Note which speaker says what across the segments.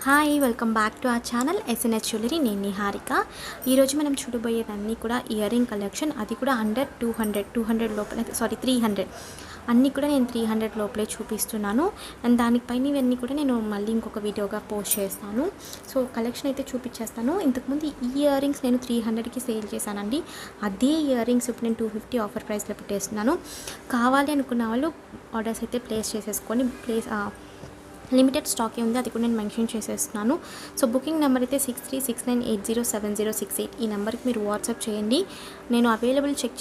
Speaker 1: Hi welcome back to our channel SNH jewellery. నేను నిహారిక. ఈరోజు మనం చూడబోయేదన్నీ కూడా ఇయర్ రింగ్ కలెక్షన్. అది కూడా అండర్ 200 లోపల, 300 అన్నీ కూడా నేను 300 లోపలే చూపిస్తున్నాను. అండ్ దానిపైన ఇవన్నీ కూడా నేను మళ్ళీ ఇంకొక వీడియోగా పోస్ట్ చేస్తాను. సో కలెక్షన్ అయితే చూపించేస్తాను. ఇంతకుముందు ఈ ఇయర్ రింగ్స్ నేను 300కి సేల్ చేశానండి. అదే ఇయర్ రింగ్స్ ఇప్పుడు నేను 250 ఆఫర్ ప్రైస్లో పెట్టేస్తున్నాను. కావాలి అనుకున్న వాళ్ళు ఆర్డర్స్ అయితే ప్లేస్ చేసేసుకొని లిమిటెడ్ స్టాకే ఉంది, అది కూడా నేను మెన్షన్ చేసేస్తున్నాను. సో బుకింగ్ నెంబర్ అయితే 6369807068. ఈ నెంబర్కి మీరు వాట్సాప్ చేయండి. నేను అవైలబిలిటీ చెక్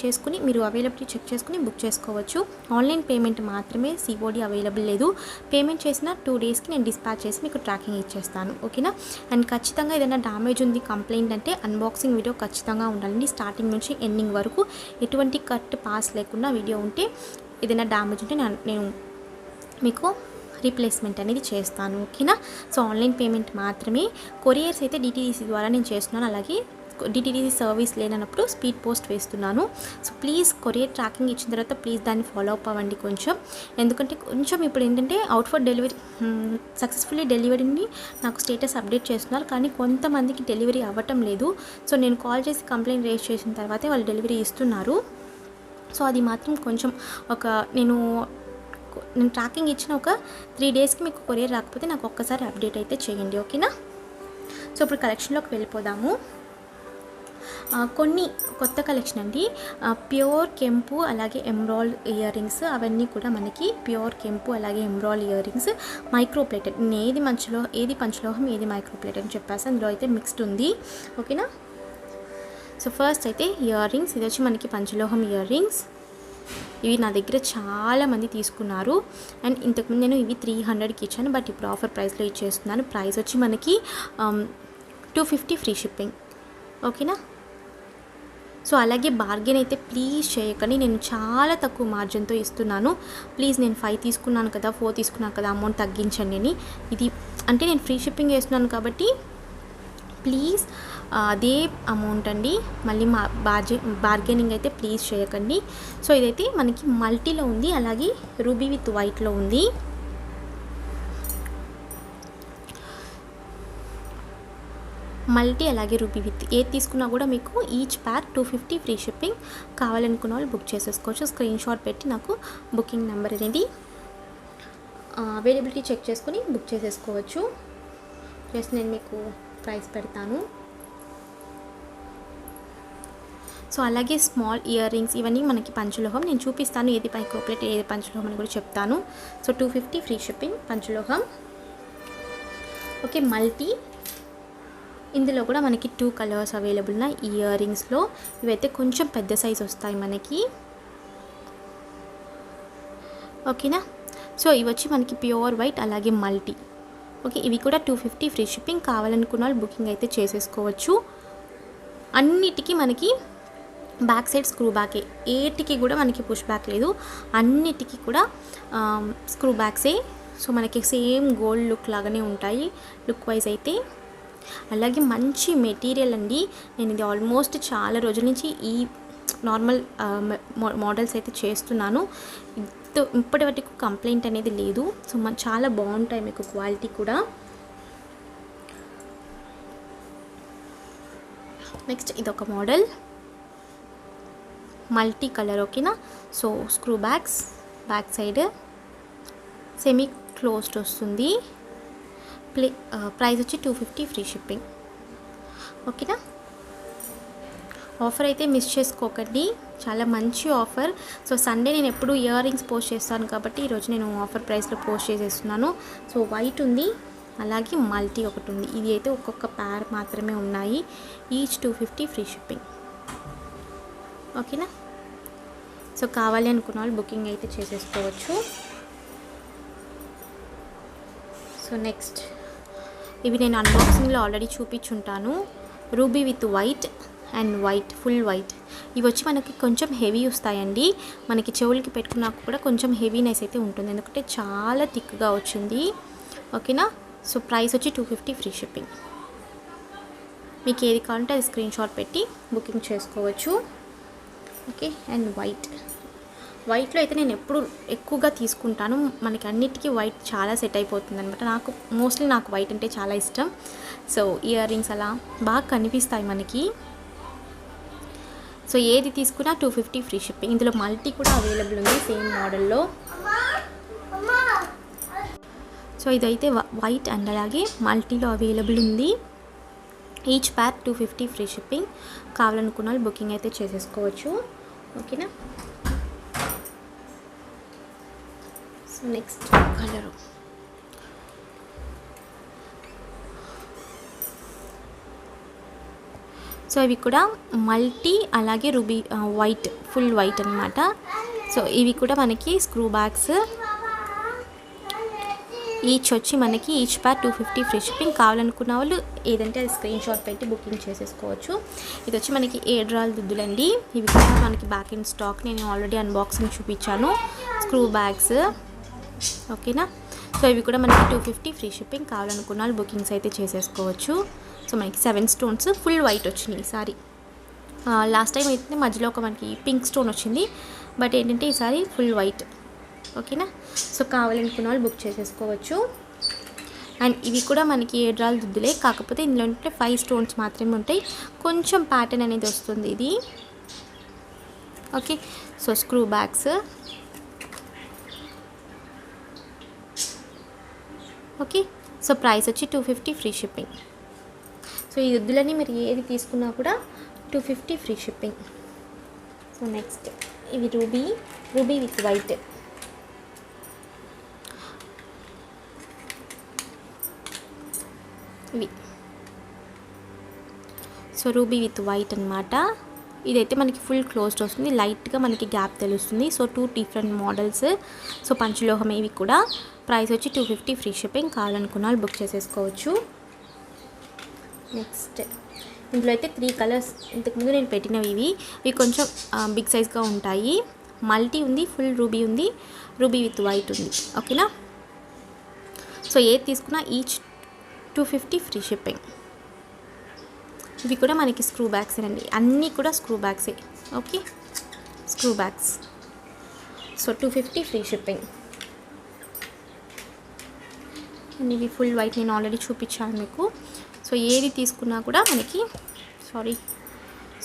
Speaker 1: చేసుకుని బుక్ చేసుకోవచ్చు. ఆన్లైన్ పేమెంట్ మాత్రమే, సిఓడి అవైలబుల్ లేదు. పేమెంట్ చేసిన 2 డేస్కి నేను డిస్పాచ్ చేసి మీకు ట్రాకింగ్ ఇచ్చేస్తాను, ఓకేనా. అండ్ ఖచ్చితంగా ఏదైనా డ్యామేజ్ ఉంది, కంప్లైంట్ అంటే అన్బాక్సింగ్ వీడియో ఖచ్చితంగా ఉండాలండి. స్టార్టింగ్ నుంచి ఎండింగ్ వరకు ఎటువంటి కట్ పాస్ లేకుండా వీడియో ఉంటే, ఏదైనా డ్యామేజ్ ఉంటే నేను మీకు రీప్లేస్మెంట్ అనేది చేస్తాను, ఓకేనా. సో ఆన్లైన్ పేమెంట్ మాత్రమే. కొరియర్స్ అయితే డిటీడీసీ ద్వారా నేను చేస్తున్నాను. అలాగే డిటీడీసీ సర్వీస్ లేనప్పుడు స్పీడ్ పోస్ట్ వేస్తున్నాను. సో ప్లీజ్ కొరియర్ ట్రాకింగ్ ఇచ్చిన తర్వాత ప్లీజ్ దాన్ని ఫాలో అప్ అవ్వండి కొంచెం. ఎందుకంటే కొంచెం ఇప్పుడు ఏంటంటే అవుట్ ఫర్ డెలివరీ సక్సెస్ఫుల్లీ డెలివరీని నాకు స్టేటస్ అప్డేట్ చేస్తున్నారు, కానీ కొంతమందికి డెలివరీ అవ్వటం లేదు. సో నేను కాల్ చేసి కంప్లైంట్ రేజ్ చేసిన తర్వాతే వాళ్ళు డెలివరీ ఇస్తున్నారు. సో అది మాత్రం కొంచెం నేను ట్రాకింగ్ ఇచ్చిన ఒక 3 డేస్కి మీకు కొరియర్ రాకపోతే నాకు ఒక్కసారి అప్డేట్ అయితే చేయండి, ఓకేనా. సో ఇప్పుడు కలెక్షన్లోకి వెళ్ళిపోదాము. కొన్ని కొత్త కలెక్షన్ అండి. ప్యూర్ కెంపు అలాగే ఎమ్రాల్డ్ ఇయర్ రింగ్స్, అవన్నీ కూడా మనకి ప్యూర్ కెంపు అలాగే emerald ear rings micro plated. ఏది పంచలోహం ఏది మైక్రో ప్లేటెడ్ అని చెప్పేసి అందులో అయితే మిక్స్డ్ ఉంది, ఓకేనా. సో ఫస్ట్ అయితే ఇయర్ రింగ్స్. ఇది వచ్చి మనకి పంచలోహం ఇయర్ రింగ్స్. ఇవి నా దగ్గర చాలామంది తీసుకున్నారు. అండ్ ఇంతకుముందు నేను ఇవి 300కి ఇచ్చాను, బట్ ఇప్పుడు ఆఫర్ ప్రైస్లో ఇచ్చేస్తున్నాను. ప్రైస్ వచ్చి మనకి 250 ఫ్రీ షిప్పింగ్, ఓకేనా. సో అలాగే బార్గెన్ అయితే ప్లీజ్ చేయకండి. నేను చాలా తక్కువ మార్జిన్తో ఇస్తున్నాను. ప్లీజ్ నేను 5 తీసుకున్నాను కదా, 4 తీసుకున్నాను కదా, అమౌంట్ తగ్గించండి అని. ఇది అంటే నేను ఫ్రీ షిప్పింగ్ వేస్తున్నాను కాబట్టి ప్లీజ్ అదే అమౌంట్ అండి. మళ్ళీ బార్గెనింగ్ అయితే ప్లీజ్ చేయకండి. సో ఇదైతే మనకి మల్టీలో ఉంది, అలాగే రూబీ విత్ వైట్లో ఉంది. మల్టీ అలాగే రూబీ విత్ ఏది తీసుకున్నా కూడా మీకు ఈచ్ ప్యాక్ 250 ఫ్రీ షిప్పింగ్. కావాలనుకున్న వాళ్ళు బుక్ చేసేసుకోవచ్చు. స్క్రీన్ షాట్ పెట్టి నాకు బుకింగ్ నెంబర్ అనేది అవైలబిలిటీ చెక్ చేసుకొని బుక్ చేసేసుకోవచ్చు. జస్ట్ నేను మీకు ప్రైస్ పెడతాను. సో అలాగే స్మాల్ ఇయర్ రింగ్స్ ఇవన్నీ మనకి పంచలోహం. నేను చూపిస్తాను ఏది మైక్రోప్లేట్ ఏది పంచలోహం అని కూడా చెప్తాను. సో 250 ఫ్రీ షిప్పింగ్ పంచలోహం, ఓకే. మల్టీ ఇందులో కూడా మనకి 2 కలర్స్ అవైలబుల్ ఉన్నాయి ఇయర్ రింగ్స్లో. ఇవైతే కొంచెం పెద్ద సైజ్ వస్తాయి మనకి, ఓకేనా. సో ఇవి వచ్చి మనకి ప్యూర్ వైట్ అలాగే మల్టీ, ఓకే. ఇవి కూడా 250 ఫ్రీ షిప్పింగ్. కావాలనుకున్న వాళ్ళు బుకింగ్ అయితే చేసేసుకోవచ్చు. అన్నిటికీ మనకి బ్యాక్ సైడ్ స్క్రూ బ్యాకే, ఏటికి కూడా మనకి పుష్ బ్యాక్ లేదు, అన్నిటికీ కూడా స్క్రూ బ్యాక్సే. సో మనకి సేమ్ గోల్డ్ లుక్ లాగానే ఉంటాయి లుక్ వైజ్ అయితే. అలాగే మంచి మెటీరియల్ అండి. నేను ఇది ఆల్మోస్ట్ చాలా రోజుల నుంచి ఈ నార్మల్ మోడల్స్ అయితే చేస్తున్నాను. ఇప్పటి వరకు కంప్లైంట్ అనేది లేదు. సో చాలా బాగుంటాయి మీకు క్వాలిటీ కూడా. నెక్స్ట్ ఇదొక మోడల్ మల్టీ కలర్, ఓకేనా. So screw back side semi closed వస్తుంది. ప్రైస్ వచ్చి 250 ఫ్రీ షిప్పింగ్, ఓకేనా. ఆఫర్ అయితే మిస్ చేసుకోకండి, చాలా మంచి ఆఫర్. సో సండే నేను ఎప్పుడు ఇయర్ రింగ్స్ పోస్ట్ చేస్తాను కాబట్టి ఈరోజు నేను ఆఫర్ ప్రైస్లో పోస్ట్ చేసేస్తున్నాను. సో వైట్ ఉంది, అలాగే మల్టీ ఒకటి ఉంది. ఇది అయితే ఒక్కొక్క ప్యార్ మాత్రమే ఉన్నాయి. ఈచ్ 250 ఫ్రీ షిప్పింగ్, ఓకేనా. సో కావాలి అనుకున్న వాళ్ళు బుకింగ్ అయితే చేసేసుకోవచ్చు. సో నెక్స్ట్ ఇవి నేను అన్బాక్సింగ్లో ఆల్రెడీ చూపించుంటాను. Ruby with white and white, full white. ఇవి వచ్చి మనకి కొంచెం హెవీ వస్తాయండి. మనకి చెవులకి పెట్టుకున్నాక కూడా కొంచెం హెవీనెస్ అయితే ఉంటుంది, ఎందుకంటే చాలా థిక్గా వచ్చింది, ఓకేనా. సో ప్రైస్ వచ్చి 250 ఫ్రీ షిప్పింగ్. మీకు ఏది కావాలంటే అది స్క్రీన్ షాట్ పెట్టి బుకింగ్ చేసుకోవచ్చు, ఓకే. అండ్ వైట్ వైట్లో అయితే నేను ఎప్పుడు ఎక్కువగా తీసుకుంటాను. మనకి అన్నిటికీ వైట్ చాలా సెట్ అయిపోతుంది అనమాట. మోస్ట్లీ నాకు వైట్ అంటే చాలా ఇష్టం. సో ఇయర్ రింగ్స్ అలా బాగా కనిపిస్తాయి మనకి. సో ఏది తీసుకున్నా 250 ఫ్రీ షిప్పింగ్. ఇందులో మల్టీ కూడా అవైలబుల్ ఉంది సేమ్ మోడల్లో. సో ఇదైతే వైట్ అండ్ అలాగే మల్టీలో అవైలబుల్ ఉంది. Each pack 250 free shipping. కావాలనుకున్న వాళ్ళు బుకింగ్ అయితే చేసేసుకోవచ్చు. ఓకేనా. సో నెక్స్ట్ కలరు సో ఇవి కూడా మల్టీ అలాగే రూబీ వైట్ ఫుల్ వైట్ అనమాట. సో ఇవి కూడా మనకి స్క్రూ బ్యాగ్స్. ఈచ్ వచ్చి మనకి ఈచ్ ప్యాక్ 250 ఫ్రీ షిప్పింగ్. కావాలనుకున్న వాళ్ళు ఏదంటే అది స్క్రీన్ షాట్ పెట్టి బుకింగ్ చేసేసుకోవచ్చు. ఇది వచ్చి మనకి 7 రాళ్ళ దుద్దులండి. ఇవి కూడా మనకి బ్యాక్ ఇన్ స్టాక్. నేను ఆల్రెడీ అన్బాక్సింగ్ చూపించాను. Screw bags. ఓకేనా. సో ఇవి కూడా మనకి 250 ఫ్రీ షిప్పింగ్. కావాలనుకున్న వాళ్ళు బుకింగ్స్ అయితే చేసేసుకోవచ్చు. సో మనకి 7 స్టోన్స్ ఫుల్ వైట్ వచ్చినాయి ఈసారి. లాస్ట్ టైం అయితే మధ్యలో ఒక మనకి పింక్ స్టోన్ వచ్చింది, బట్ ఏంటంటే ఈసారి ఫుల్ వైట్. ఓకేనా. సో కావాలనుకున్న వాళ్ళు బుక్ చేసేసుకోవచ్చు. అండ్ ఇవి కూడా మనకి 7 రాళ్ళ దుద్దులే, కాకపోతే ఇందులో 5 స్టోన్స్ మాత్రమే ఉంటాయి. కొంచెం ప్యాటర్న్ అనేది వస్తుంది ఇది. Okay. So screw bags. Okay. So price వచ్చి 250 ఫ్రీ షిప్పింగ్. సో ఈ దుద్దులని మీరు ఏది తీసుకున్నా కూడా 250 ఫ్రీ షిప్పింగ్. సో నెక్స్ట్ ఇవి రూబీ విత్ వైట్. ఇవి సో రూబీ విత్ వైట్ అనమాట. ఇదైతే మనకి ఫుల్ క్లోజ్డ్ వస్తుంది. లైట్గా మనకి గ్యాప్ తెలుస్తుంది. So 2 different models. సో పంచలోహం ఇవి కూడా. ప్రైస్ వచ్చి 250 ఫ్రీ షిప్పింగ్. కావాలనుకున్న వాళ్ళు బుక్ చేసేసుకోవచ్చు. నెక్స్ట్ ఇందులో అయితే 3 కలర్స్ ఇంతకుముందు నేను పెట్టినవి. ఇవి కొంచెం బిగ్ సైజ్గా ఉంటాయి. మల్టీ ఉంది, ఫుల్ రూబీ ఉంది, రూబీ విత్ వైట్ ఉంది. ఓకేనా. సో ఏది తీసుకున్నా ఈచ్ 250 ఫ్రీ షిప్పింగ్. ఇవి కూడా మనకి స్క్రూ బ్యాగ్స్ అండి. అన్నీ కూడా స్క్రూ బ్యాగ్సే. Okay. Screw bags. So 250 free shipping. And ఇవి ఫుల్ వైట్ నేను ఆల్రెడీ చూపించాను మీకు. సో ఏది తీసుకున్నా కూడా మనకి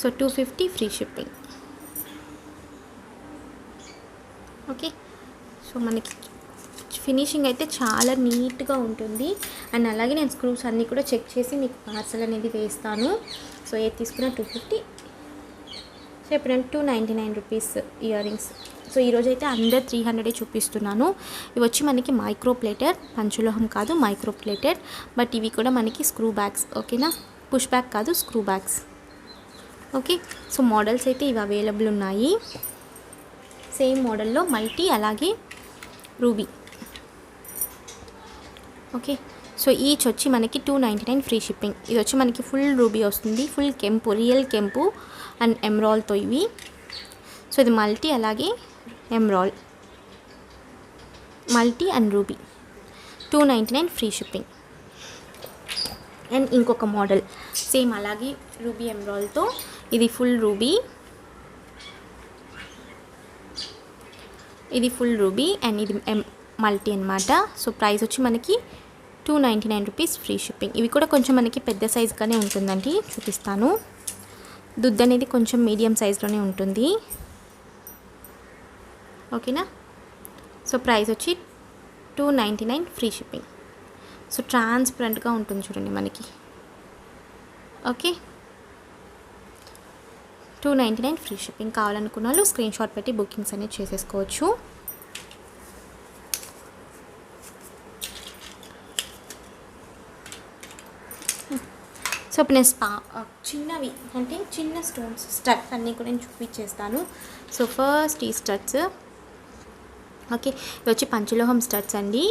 Speaker 1: so 250 free shipping. Okay. So మనకి ఫినిషింగ్ అయితే చాలా నీట్గా ఉంటుంది. అండ్ అలాగే నేను స్క్రూస్ అన్నీ కూడా చెక్ చేసి మీకు పార్సల్ అనేది వేస్తాను. సో ఏది తీసుకున్నా 250. సో ఇప్పుడు నేను 299 రూపీస్ ఇయర్ రింగ్స్. సో ఈరోజు అయితే అండర్ 300 చూపిస్తున్నాను. ఇవి వచ్చి మనకి మైక్రో ప్లేటెడ్, పంచలోహం కాదు, మైక్రో ప్లేటెడ్. బట్ ఇవి కూడా మనకి స్క్రూ బ్యాగ్స్. ఓకేనా. పుష్ బ్యాగ్ కాదు, screw bags. Okay. So models అయితే ఇవి అవైలబుల్ ఉన్నాయి. సేమ్ మోడల్లో మల్టీ అలాగే రూబీ. ఓకే. సో ఈచ్ వచ్చి మనకి 299 ఫ్రీ షిప్పింగ్. ఇది వచ్చి మనకి ఫుల్ రూబీ వస్తుంది, ఫుల్ కెంపు, రియల్ కెంపు అండ్ ఎమ్రాల్తో ఇవి. సో ఇది మల్టీ అలాగే ఎమ్రాల్, multi and ruby. 299 free shipping. And ఇంకొక మోడల్ సేమ్ అలాగే రూబీ ఎమ్రాల్తో. ఇది ఫుల్ రూబీ, ఇది ఫుల్ రూబీ అండ్ ఇది మల్టీ అనమాట. సో ప్రైస్ వచ్చి మనకి 299 రూపీస్ ఫ్రీ షిప్పింగ్. ఇవి కూడా కొంచెం మనకి పెద్ద సైజ్గానే ఉంటుందండి. చూపిస్తాను. దుద్దు అనేది కొంచెం మీడియం సైజ్లోనే ఉంటుంది. ఓకేనా. సో ప్రైస్ వచ్చి 299 ఫ్రీ షిప్పింగ్. సో ట్రాన్స్పరెంట్గా ఉంటుంది చూడండి మనకి. ఓకే. 299 free shipping. కావాలనుకున్న వాళ్ళు స్క్రీన్ షాట్ పెట్టి బుకింగ్స్ అనేది చేసేసుకోవచ్చు. సో ఇప్పుడు నేను చిన్నవి అంటే చిన్న స్టోన్స్ స్టడ్స్ అన్నీ కూడా నేను చూపించేస్తాను. సో ఫస్ట్ ఈ స్టడ్స్. ఓకే. ఇవి వచ్చి పంచలోహం స్టడ్స్ అండి.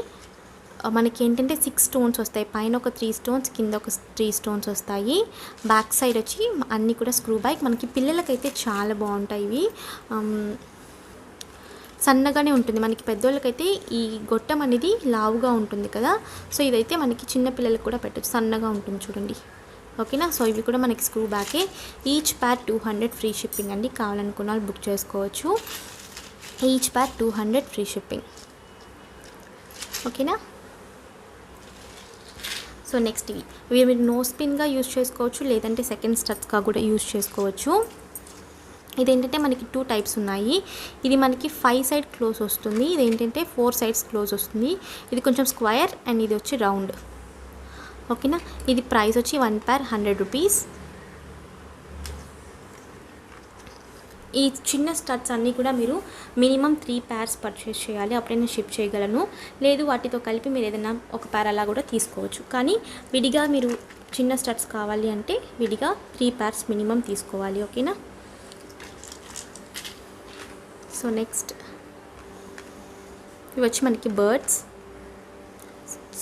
Speaker 1: మనకి ఏంటంటే 6 స్టోన్స్ వస్తాయి. పైన ఒక 3 స్టోన్స్, కింద ఒక 3 స్టోన్స్ వస్తాయి. బ్యాక్ సైడ్ వచ్చి అన్నీ కూడా స్క్రూ బ్యాగ్. మనకి పిల్లలకైతే చాలా బాగుంటాయి ఇవి. సన్నగానే ఉంటుంది. మనకి పెద్దోళ్ళకైతే ఈ గొట్టం అనేది లావుగా ఉంటుంది కదా. సో ఇదైతే మనకి చిన్న పిల్లలకు కూడా పెట్టచ్చు, సన్నగా ఉంటుంది చూడండి. ఓకేనా. సో ఇవి కూడా మనకి స్క్రూ బ్యాకే. ఈచ్ ప్యాక్ 200 ఫ్రీ షిప్పింగ్ అండి. కావాలనుకున్న వాళ్ళు బుక్ చేసుకోవచ్చు. Each pair 200 free shipping. ఓకేనా. సో నెక్స్ట్ ఇవి మీరు నో స్పిన్గా యూజ్ చేసుకోవచ్చు, లేదంటే సెకండ్ స్టడ్స్గా కూడా యూజ్ చేసుకోవచ్చు. ఇదేంటంటే మనకి 2 టైప్స్ ఉన్నాయి. ఇది మనకి 5 సైడ్ క్లోజ్ వస్తుంది, ఇదేంటంటే 4 సైడ్స్ క్లోజ్ వస్తుంది. ఇది కొంచెం స్క్వైర్ అండ్ ఇది వచ్చి రౌండ్. ఓకేనా. ఇది ప్రైస్ వచ్చి 1 పేర్ 100 రూపీస్. ఈ చిన్న స్టడ్స్ అన్నీ కూడా మీరు మినిమం 3 పేర్స్ పర్చేస్ చేయాలి, అప్పుడే నేను షిప్ చేయగలను. లేదు వాటితో కలిపి మీరు ఏదైనా ఒక పేర్ అలా కూడా తీసుకోవచ్చు. కానీ విడిగా మీరు చిన్న స్టడ్స్ కావాలి అంటే విడిగా 3 పేర్స్ మినిమం తీసుకోవాలి. ఓకేనా. సో నెక్స్ట్ ఇవి వచ్చి మనకి బర్డ్స్.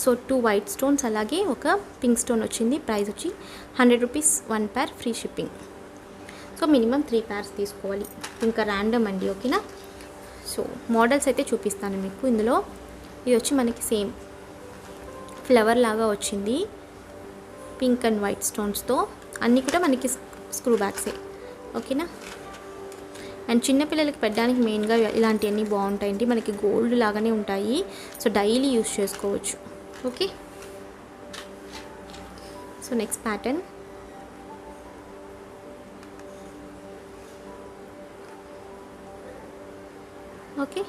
Speaker 1: సో 2 వైట్ స్టోన్స్ అలాగే ఒక పింక్ స్టోన్ వచ్చింది. ప్రైస్ వచ్చి 100 rupees, 1 pair free shipping. So minimum 3 pairs తీసుకోవాలి, ఇంకా ర్యాండమ్ అండి. ఓకేనా. సో మోడల్స్ అయితే చూపిస్తాను మీకు. ఇందులో ఇది వచ్చి మనకి సేమ్ ఫ్లవర్ లాగా వచ్చింది, పింక్ అండ్ వైట్ స్టోన్స్తో. అన్నీ కూడా మనకి స్క్రూ బ్యాగ్సే. ఓకేనా. అండ్ చిన్నపిల్లలకి పెట్టడానికి మెయిన్గా ఇలాంటివన్నీ బాగుంటాయండి, మనకి గోల్డ్ లాగానే ఉంటాయి. సో డైలీ యూస్ చేసుకోవచ్చు. Okay. So next pattern okay.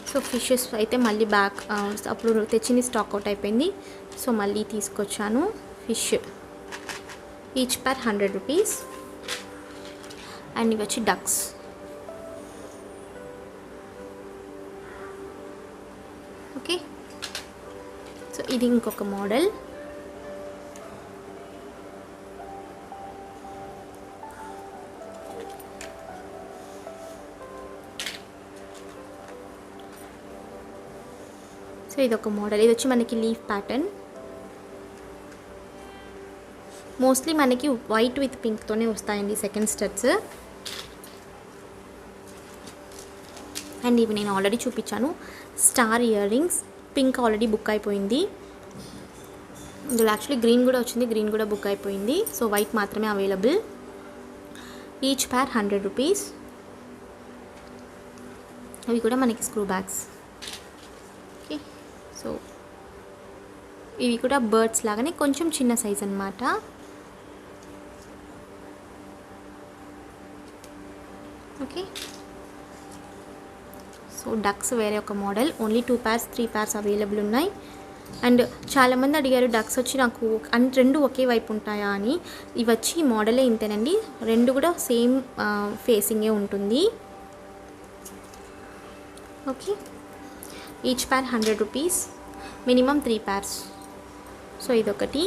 Speaker 1: So fishes అయితే మళ్ళీ బ్యాక్ అప్పుడు తెచ్చింది స్టాక్ అవుట్ అయిపోయింది. సో మళ్ళీ తీసుకొచ్చాను fish. Each pair 100 rupees. And ఇవి వచ్చి డక్స్. ఓకే. సో ఇది ఇంకొక మోడల్. సో ఇదొక మోడల్. ఇది వచ్చి మనకి లీఫ్ ప్యాటర్న్. మోస్ట్లీ మనకి వైట్ విత్ పింక్తోనే వస్తాయండి సెకండ్ స్టడ్స్. అండ్ ఇవి నేను ఆల్రెడీ చూపించాను, star ear rings. Pink already book అయిపోయింది. ఇందులో యాక్చువల్లీ గ్రీన్ కూడా వచ్చింది, గ్రీన్ కూడా బుక్ అయిపోయింది. సో వైట్ మాత్రమే అవైలబుల్. ఈచ్ పేర్ 100 రూపీస్. అవి కూడా మనకి స్క్రూ బ్యాగ్స్. ఓకే. సో ఇవి కూడా బర్డ్స్ లాగానే కొంచెం చిన్న సైజ్ అన్నమాట. ఓకే. సో డక్స్ వేరే ఒక model. Only 2 pairs 3 pairs available ఉన్నాయి. అండ్ చాలామంది అడిగారు డక్స్ వచ్చి నాకు రెండు ఒకే వైపు ఉంటాయా అని. ఇవి వచ్చి మోడలే ఇంతేనండి, రెండు కూడా సేమ్ ఫేసింగే ఉంటుంది. ఓకే. ఈచ్ పేర్ 100 రూపీస్, మినిమం 3 పేర్స్. సో ఇదొకటి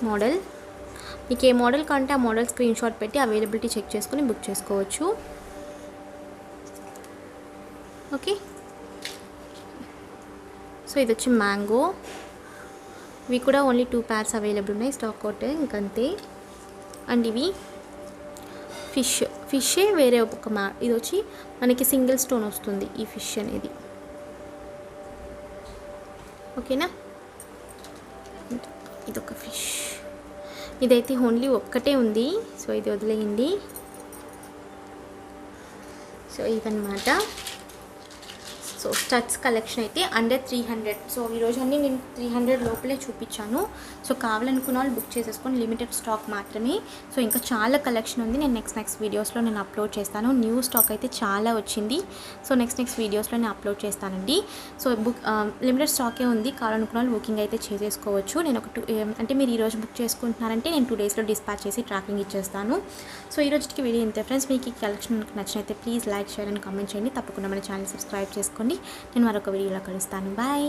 Speaker 1: మోడల్. మీకు ఏ మోడల్ కంటే ఆ మోడల్ స్క్రీన్ షాట్ పెట్టి అవైలబిలిటీ చెక్ చేసుకుని బుక్ చేసుకోవచ్చు. ఓకే. సో ఇది వచ్చి మ్యాంగో. ఇవి కూడా ఓన్లీ 2 పేర్స్ అవైలబుల్ ఉన్నాయి, స్టాక్ అవుట్ ఇంకంతే. అండ్ ఇవి ఫిషే వేరే ఒక ఇది వచ్చి మనకి సింగిల్ స్టోన్ వస్తుంది ఈ ఫిష్ అనేది. ఓకేనా. ఇదొక ఫిష్. ఇదైతే ఓన్లీ ఒక్కటే ఉంది, సో ఇది వదిలేయండి. సో ఇదన్నమాట. సో స్టడ్స్ కలెక్షన్ అయితే అండర్ 300. సో ఈరోజు అన్నీ నేను 300 లోపలే చూపించాను. సో కావాలనుకున్న వాళ్ళు బుక్ చేసేసుకొని, లిమిటెడ్ స్టాక్ మాత్రమే. సో ఇంకా చాలా కలెక్షన్ ఉంది, నేను నెక్స్ట్ వీడియోస్లో నేను అప్లోడ్ చేస్తాను. న్యూ స్టాక్ అయితే చాలా వచ్చింది. సో నెక్స్ట్ వీడియోస్లో నేను అప్లోడ్ చేస్తానండి. సో లిమిటెడ్ స్టాకే ఉంది, కావాలనుకున్న వాళ్ళు బుకింగ్ అయితే చేసేసుకోవచ్చు. నేను ఒక అంటే మీరు ఈరోజు బుక్ చేసుకుంటున్నారంటే నేను 2 డేస్లో డిస్పాచ్ చేసి ట్రాకింగ్ ఇచ్చేస్తాను. సో ఈరోజుకి వీడియో ఇంతే ఫ్రెండ్స్. మీకు ఈ కలెక్షన్ నచ్చినైతే please like, share and comment చేయండి. తప్పకుండా మన ఛానల్ సబ్స్క్రైబ్ చేసుకోండి. నేను మరొక వీడియోలో కలుస్తాను. బాయ్.